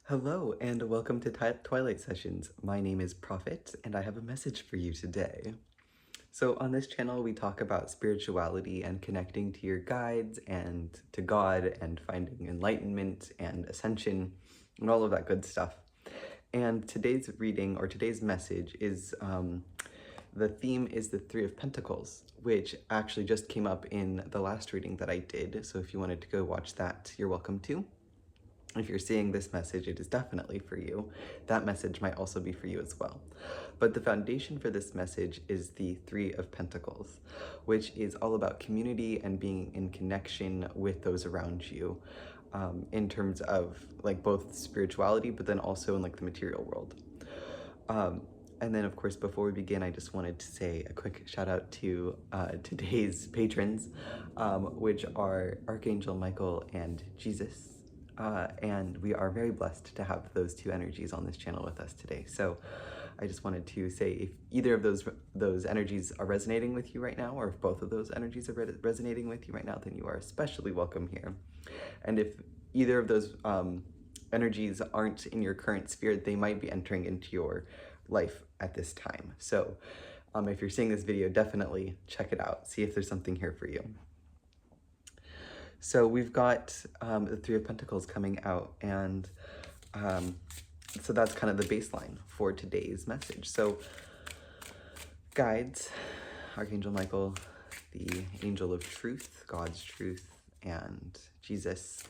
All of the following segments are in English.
Hello and welcome to Twilight Sessions. My name is Prophet and I have a message for you today. So on this channel we talk about spirituality and connecting to your guides and to God and finding enlightenment and ascension and all of that good stuff. And today's reading or today's message is, the theme is the Three of Pentacles, which actually just came up in the last reading that I did. So if you wanted to go watch that, you're welcome to. If you're seeing this message, it is definitely for you. That message might also be for you as well. But the foundation for this message is the Three of Pentacles, which is all about community and being in connection with those around you, in terms of like both spirituality, but then also in like the material world. And then, of course, before we begin, I just wanted to say a quick shout out to today's patrons, which are Archangel Michael and Jesus. And we are very blessed to have those two energies on this channel with us today. So I just wanted to say, if either of those energies are resonating with you right now, or if both of those energies are resonating with you right now, then you are especially welcome here. And if either of those energies aren't in your current sphere, they might be entering into your life at this time. So if you're seeing this video, definitely check it out. See if there's something here for you. So we've got the Three of Pentacles coming out, and so that's kind of the baseline for today's message. So guides, Archangel Michael, the angel of truth, God's truth, and Jesus,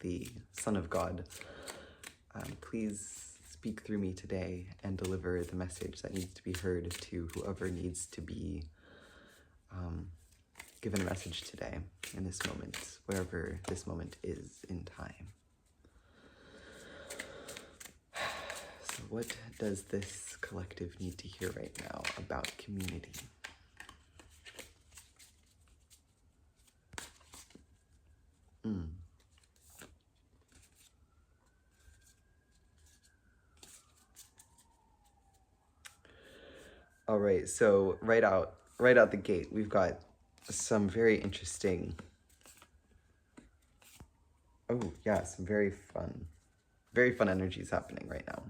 the Son of God, please speak through me today and deliver the message that needs to be heard to whoever needs to be given a message today, in this moment, wherever this moment is in time. So what does this collective need to hear right now about community? All right, so right out the gate, we've got some very interesting, some very fun energies happening right now.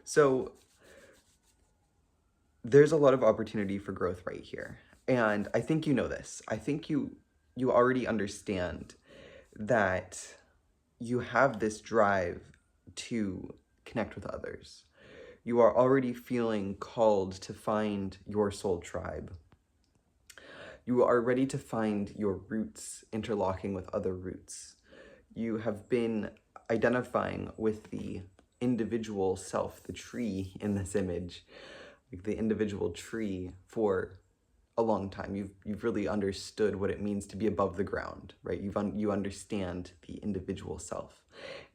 So there's a lot of opportunity for growth right here. And I think you know this. I think you already understand that you have this drive to connect with others. You are already feeling called to find your soul tribe. You are ready to find your roots interlocking with other roots. You have been identifying with the individual self, the tree in this image, like the individual tree, for a long time. You've really understood what it means to be above the ground, right? You understand the individual self.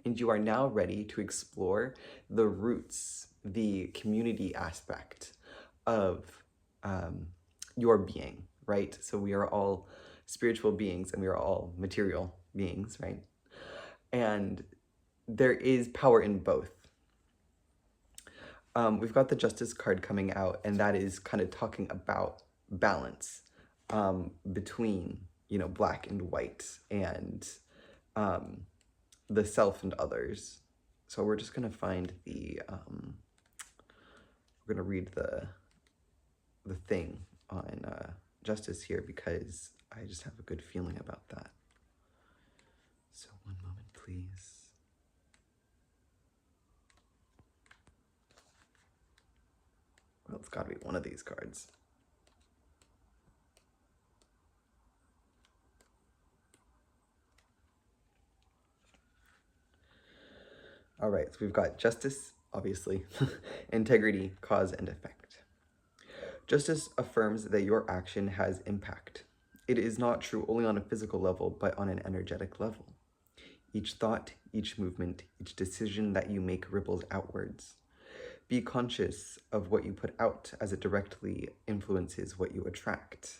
And you are now ready to explore the roots, the community aspect of your being, right? So we are all spiritual beings and we are all material beings, right? And there is power in both. We've got the Justice card coming out, and that is kind of talking about balance between, black and white, and the self and others. So we're just going to find the, we're going to read the thing on Justice here, because I just have a good feeling about that. So one moment, please. Well, it's got to be one of these cards. All right, so we've got justice, obviously, integrity, cause and effect. Justice affirms that your action has impact. It is not true only on a physical level, but on an energetic level. Each thought, each movement, each decision that you make ripples outwards. Be conscious of what you put out, as it directly influences what you attract.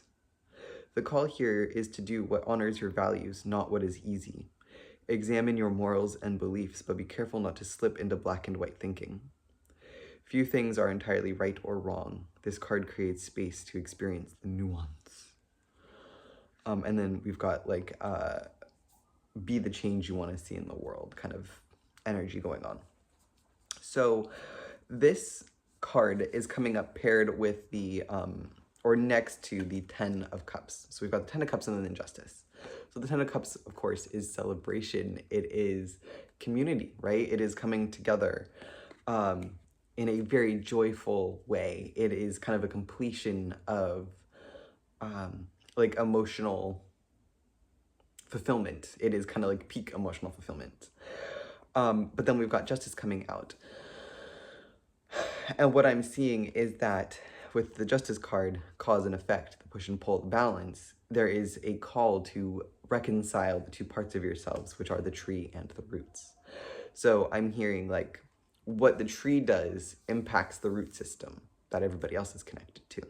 The call here is to do what honors your values, not what is easy. Examine your morals and beliefs, but be careful not to slip into black and white thinking. Few things are entirely right or wrong. This card creates space to experience the nuance. And then we've got be the change you want to see in the world kind of energy going on. So this card is coming up paired with the, or next to the Ten of Cups. So we've got the Ten of Cups and then Justice. So the Ten of Cups, of course, is celebration. It is community, right? It is coming together in a very joyful way. It is kind of a completion of like emotional fulfillment. It is kind of like peak emotional fulfillment. But then we've got Justice coming out. And what I'm seeing is that with the Justice card, cause and effect, the push and pull, the balance, there is a call to reconcile the two parts of yourselves, which are the tree and the roots. So I'm hearing like what the tree does impacts the root system that everybody else is connected to.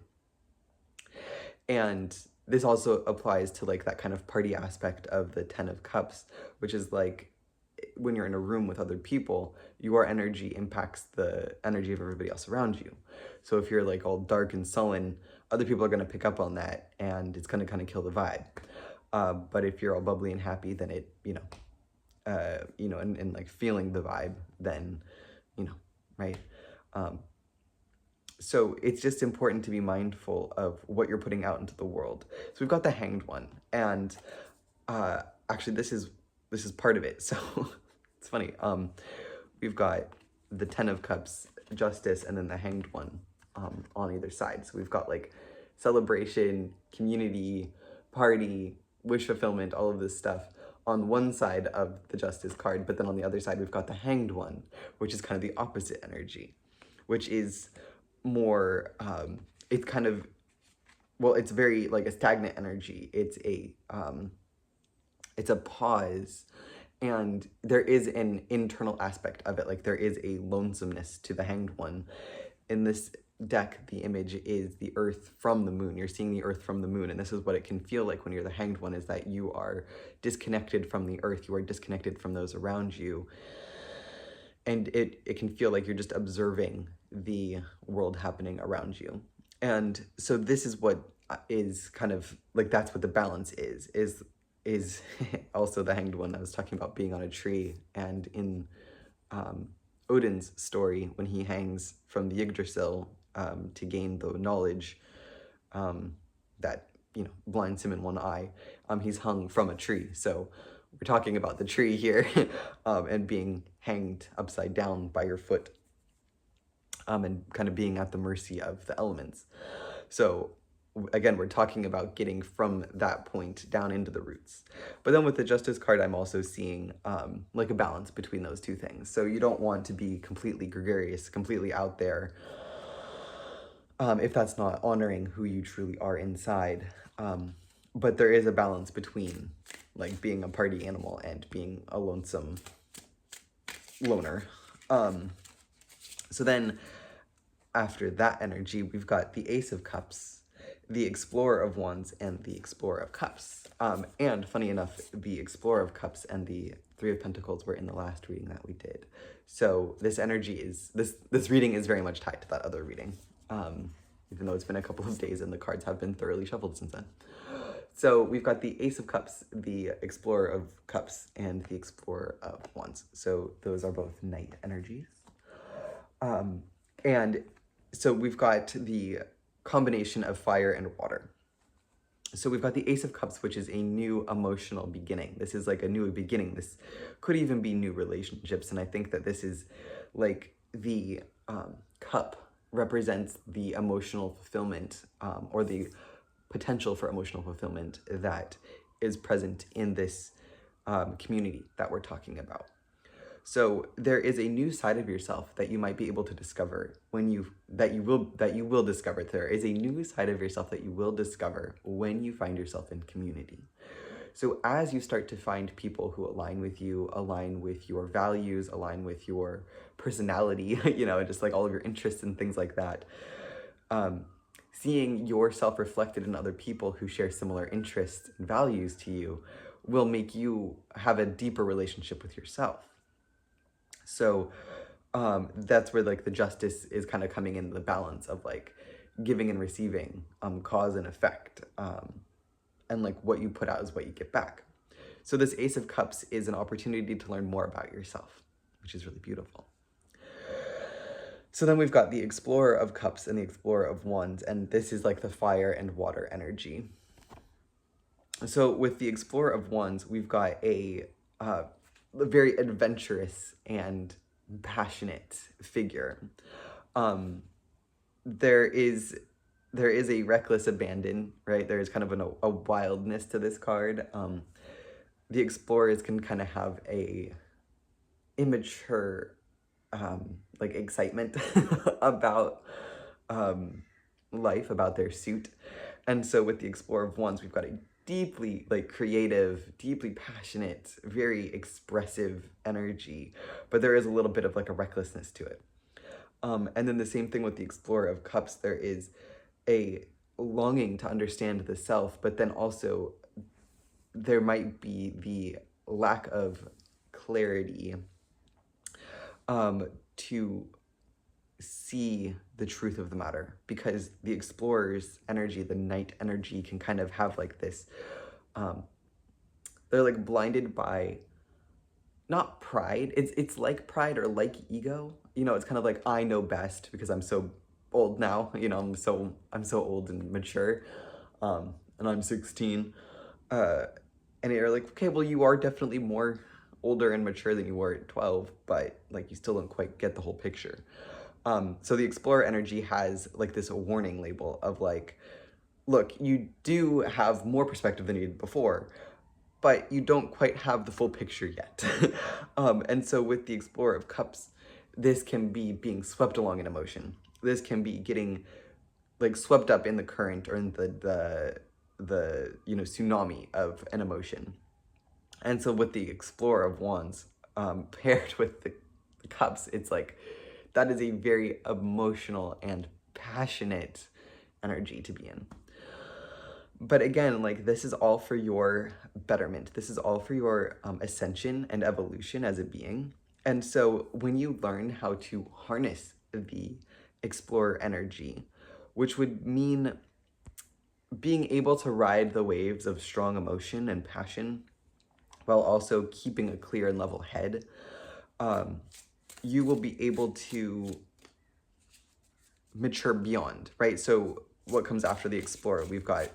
And this also applies to like that kind of party aspect of the Ten of Cups, which is like when you're in a room with other people, your energy impacts the energy of everybody else around you. So if you're like all dark and sullen, other people are going to pick up on that and it's going to kind of kill the vibe. But if you're all bubbly and happy, then it, and like feeling the vibe, then, right? So it's just important to be mindful of what you're putting out into the world. So we've got the Hanged One, and actually this is part of it. So it's funny. We've got the Ten of Cups, Justice, and then the Hanged One on either side. So we've got like celebration, community, party, wish fulfillment, all of this stuff on one side of the Justice card, but then on the other side we've got the Hanged One, which is kind of the opposite energy, which is more, it's kind of, well, it's very like a stagnant energy. It's a pause, and there is an internal aspect of it. Like there is a lonesomeness to the Hanged One. In this deck, the image is the earth from the moon. You're seeing the earth from the moon, and this is what it can feel like when you're the Hanged One, is that you are disconnected from the earth. You are disconnected from those around you. And it can feel like you're just observing the world happening around you. And so this is what is kind of like, that's what the balance is also the Hanged One. I was talking about being on a tree, and in Odin's story, when he hangs from the Yggdrasil to gain the knowledge that blinds him in one eye, he's hung from a tree. So we're talking about the tree here and being hanged upside down by your foot and kind of being at the mercy of the elements. So again, we're talking about getting from that point down into the roots. But then with the Justice card, I'm also seeing like a balance between those two things. So you don't want to be completely gregarious, completely out there, if that's not honoring who you truly are inside. But there is a balance between like being a party animal and being a lonesome loner. So then after that energy, we've got the Ace of Cups, the Explorer of Wands, and the Explorer of Cups. And funny enough, the Explorer of Cups and the Three of Pentacles were in the last reading that we did. So this energy is, this reading is very much tied to that other reading, even though it's been a couple of days and the cards have been thoroughly shuffled since then. So we've got the Ace of Cups, the Explorer of Cups, and the Explorer of Wands. So those are both night energies. And so we've got the combination of fire and water. So we've got the Ace of Cups, which is a new emotional beginning. This is like a new beginning. This could even be new relationships. And I think that this is like the cup represents the emotional fulfillment or the potential for emotional fulfillment that is present in this community that we're talking about. So there is a new side of yourself that you might be able to discover when you will discover. There is a new side of yourself that you will discover when you find yourself in community. So as you start to find people who align with you, align with your values, align with your personality, just like all of your interests and things like that, seeing yourself reflected in other people who share similar interests and values to you will make you have a deeper relationship with yourself. So that's where like the Justice is kind of coming in, the balance of like giving and receiving, cause and effect, and like what you put out is what you get back. So this Ace of Cups is an opportunity to learn more about yourself, which is really beautiful. So then we've got the Explorer of Cups and the Explorer of Wands, and this is like the fire and water energy. So with the Explorer of Wands, we've got a very adventurous and passionate figure. Um, there is a reckless abandon, right? There is kind of a wildness to this card. The explorers can kind of have a immature like excitement about life, about their suit. And so with the Explorer of Wands, we've got a deeply like creative, deeply passionate, very expressive energy, but there is a little bit of like a recklessness to it. And then the same thing with the Explorer of Cups, there is a longing to understand the self, but then also there might be the lack of clarity to see the truth of the matter, because the explorer's energy, the knight energy, can kind of have like this, they're like blinded by not pride, it's like pride or like ego, you know, it's kind of like I know best because I'm so old now, you know, I'm so old and mature, and I'm 16, and you're like, okay, well, you are definitely more older and mature than you were at 12, but like you still don't quite get the whole picture. So the explorer energy has like this warning label of like, look, you do have more perspective than you did before, but you don't quite have the full picture yet. And so with the Explorer of Cups, this can be being swept along in emotion. This can be getting like swept up in the current or in the you know, tsunami of an emotion. And so with the Explorer of Wands, paired with the Cups, it's like, that is a very emotional and passionate energy to be in. But again, like, this is all for your betterment. This is all for your ascension and evolution as a being. And so when you learn how to harness the explorer energy, which would mean being able to ride the waves of strong emotion and passion while also keeping a clear and level head, you will be able to mature beyond, right? So what comes after the explorer? We've got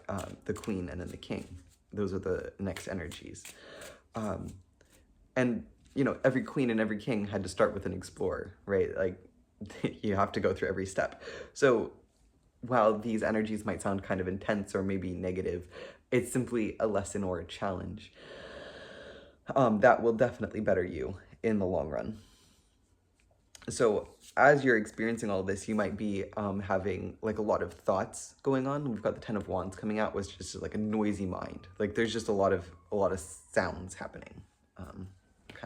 the queen and then the king. Those are the next energies. And, you know, every queen and every king had to start with an explorer, right? Like, you have to go through every step. So while these energies might sound kind of intense or maybe negative, it's simply a lesson or a challenge that will definitely better you in the long run. So as you're experiencing all this, you might be having like a lot of thoughts going on. We've got the Ten of Wands coming out, which is just like a noisy mind. Like there's just a lot of sounds happening, kind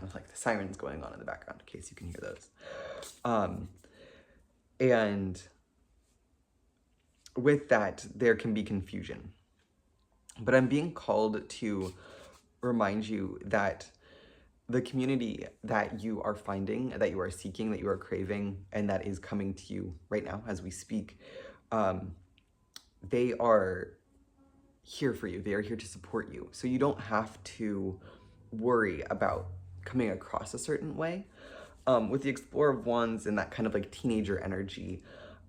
of like the sirens going on in the background, in case you can hear those. And with that, there can be confusion. But I'm being called to remind you that the community that you are finding, that you are seeking, that you are craving, and that is coming to you right now as we speak, they are here for you. They are here to support you. So you don't have to worry about coming across a certain way. With the Explorer of Wands and that kind of like teenager energy,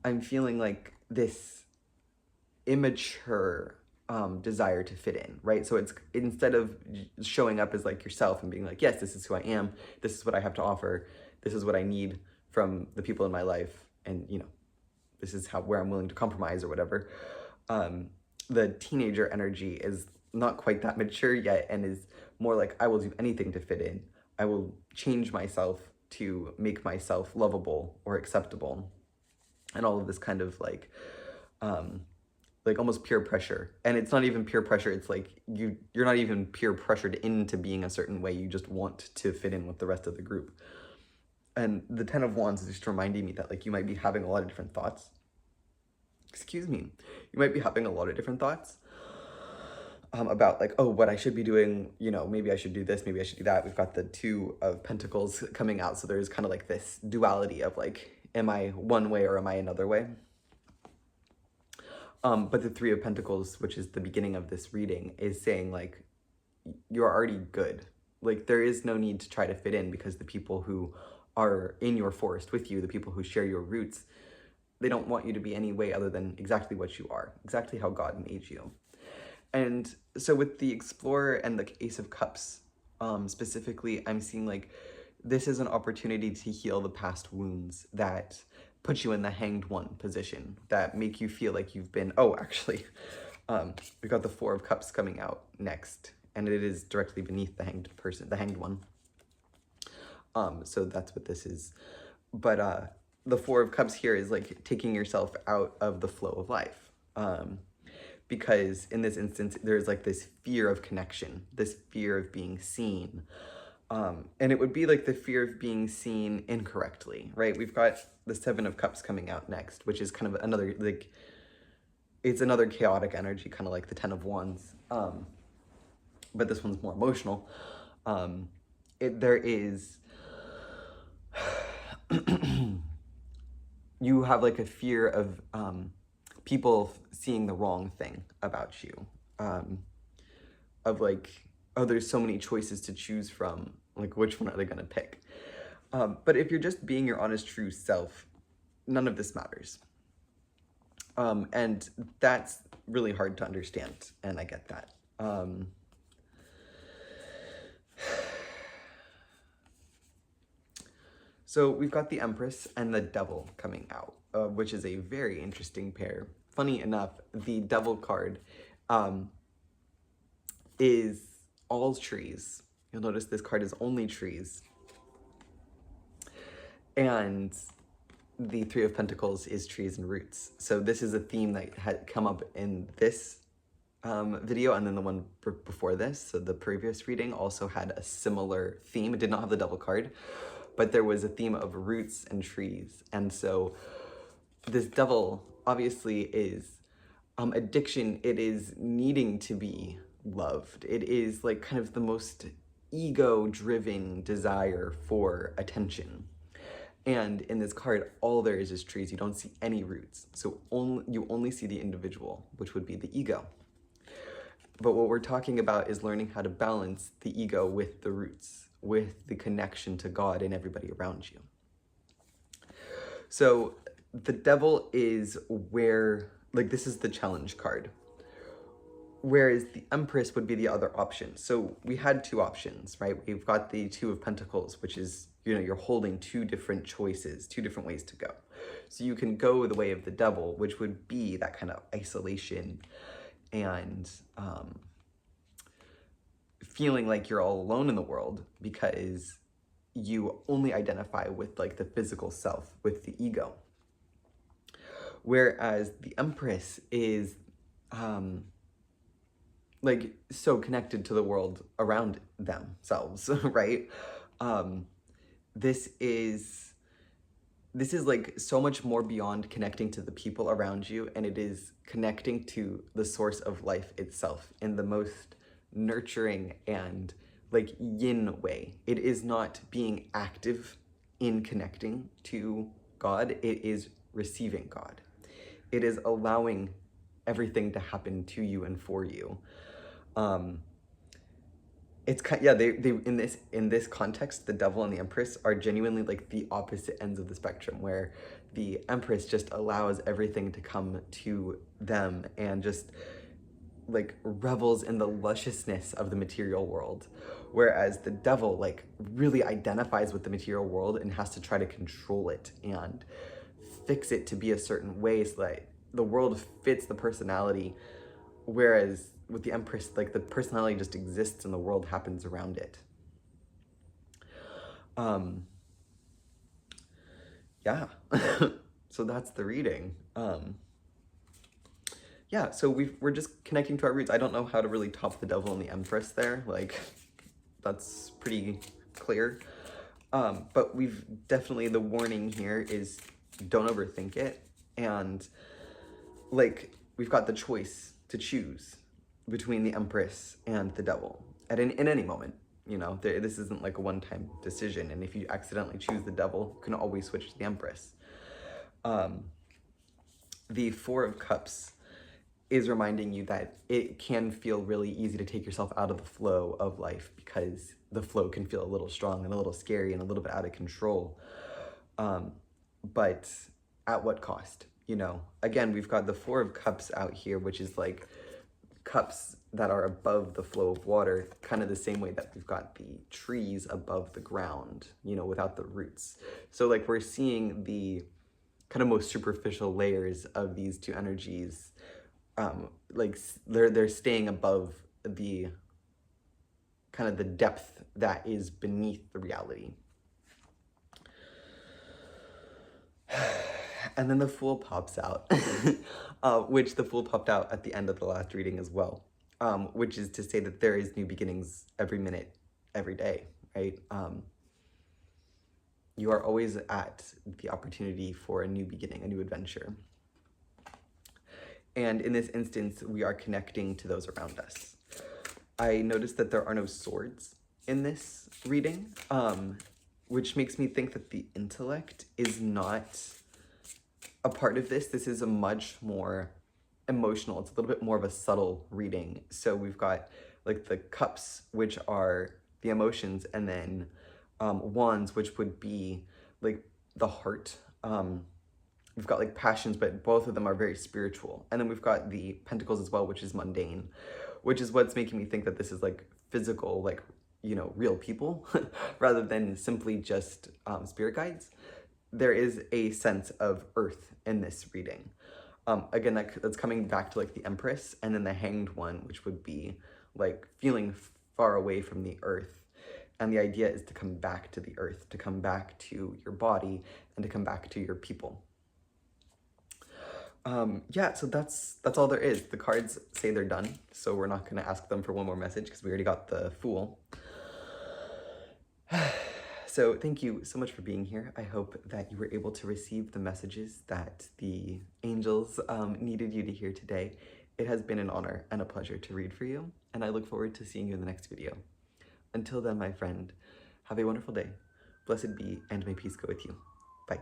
I'm feeling like this immature desire to fit in, right? So it's, instead of showing up as like yourself and being like, yes, this is who I am, this is what I have to offer, this is what I need from the people in my life, and you know, this is where I'm willing to compromise or whatever. The teenager energy is not quite that mature yet and is more like, I will do anything to fit in. I will change myself to make myself lovable or acceptable, and all of this kind of like almost peer pressure. And it's not even peer pressure, it's like you're not even peer pressured into being a certain way, you just want to fit in with the rest of the group. And the Ten of Wands is just reminding me that like you might be having a lot of different thoughts. Excuse me. You might be having a lot of different thoughts about like, oh, what I should be doing, you know, maybe I should do this, maybe I should do that. We've got the Two of Pentacles coming out, so there's kind of like this duality of like, am I one way or am I another way? But the Three of Pentacles, which is the beginning of this reading, is saying like, you're already good. Like there is no need to try to fit in, because the people who are in your forest with you, the people who share your roots, they don't want you to be any way other than exactly what you are, exactly how God made you. And so with the Explorer and the Ace of Cups, specifically, I'm seeing like this is an opportunity to heal the past wounds that put you in the Hanged One position, that make you feel like you've been, oh, actually, we got the Four of Cups coming out next, and it is directly beneath the hanged person, the Hanged One. So that's what this is. But the Four of Cups here is like taking yourself out of the flow of life. Because in this instance, there's like this fear of connection, this fear of being seen. And it would be like the fear of being seen incorrectly, right? We've got the Seven of Cups coming out next, which is kind of another, like, it's another chaotic energy, kind of like the Ten of Wands. But this one's more emotional. There is, you have like a fear of people seeing the wrong thing about you. Of like, oh, there's so many choices to choose from, like which one are they gonna pick? But if you're just being your honest, true self, none of this matters. And that's really hard to understand, and I get that. So we've got the Empress and the Devil coming out, which is a very interesting pair. Funny enough, the Devil card is all trees. You'll notice this card is only trees. And the Three of Pentacles is trees and roots. So this is a theme that had come up in this video, and then the one before this. So the previous reading also had a similar theme. It did not have the Devil card, but there was a theme of roots and trees. And so this Devil obviously is addiction. It is needing to be loved. It is like kind of the most ego-driven desire for attention. And in this card, all there is trees. You don't see any roots. So you only see the individual, which would be the ego. But what we're talking about is learning how to balance the ego with the roots, with the connection to God and everybody around you. So the Devil is where, like, this is the challenge card, whereas the Empress would be the other option. So we had two options, right? We've got the Two of Pentacles, which is, you know, you're holding two different choices, two different ways to go. So you can go the way of the Devil, which would be that kind of isolation and feeling like you're all alone in the world because you only identify with like the physical self, with the ego. Whereas the Empress is like so connected to the world around themselves, right? This is like so much more beyond connecting to the people around you, and it is connecting to the source of life itself in the most nurturing and like yin way. It is not being active in connecting to God, it is receiving God. It is allowing everything to happen to you and for you. It's kind, yeah, they in this context, the Devil and the Empress are genuinely like the opposite ends of the spectrum, where the Empress just allows everything to come to them and just like revels in the lusciousness of the material world, whereas the Devil like really identifies with the material world and has to try to control it and fix it to be a certain way so that the world fits the personality, whereas with the Empress, like the personality just exists and the world happens around it. Yeah, so that's the reading. Yeah, so we're just connecting to our roots. I don't know how to really top the Devil and the Empress there. Like, that's pretty clear. But we've definitely, the warning here is don't overthink it. And like, we've got the choice to choose between the Empress and the Devil in any moment. You know, this isn't like a one-time decision. And if you accidentally choose the Devil, you can always switch to the Empress. The Four of Cups is reminding you that it can feel really easy to take yourself out of the flow of life because the flow can feel a little strong and a little scary and a little bit out of control. But at what cost? You know, again, we've got the Four of Cups out here, which is like cups that are above the flow of water, kind of the same way that we've got the trees above the ground, you know, without the roots. So like we're seeing the kind of most superficial layers of these two energies, like they're staying above the kind of the depth that is beneath the reality. And then the Fool pops out, which the Fool popped out at the end of the last reading as well, which is to say that there is new beginnings every minute, every day, right? You are always at the opportunity for a new beginning, a new adventure. And in this instance, we are connecting to those around us. I noticed that there are no swords in this reading, which makes me think that the intellect is not a part of this. This is a much more emotional, it's a little bit more of a subtle reading. So we've got like the cups, which are the emotions, and then wands, which would be like the heart. We've got like passions, but both of them are very spiritual. And then we've got the pentacles as well, which is mundane, which is what's making me think that this is like physical, like, you know, real people rather than simply just spirit guides. There is a sense of earth in this reading. Again, that's coming back to like the Empress, and then the Hanged One, which would be like feeling far away from the earth. And the idea is to come back to the earth, to come back to your body, and to come back to your people. Yeah, so that's all there is. The cards say they're done, so we're not going to ask them for one more message because we already got the Fool. So thank you so much for being here. I hope that you were able to receive the messages that the angels needed you to hear today. It has been an honor and a pleasure to read for you, and I look forward to seeing you in the next video. Until then, my friend, have a wonderful day. Blessed be, and may peace go with you. Bye.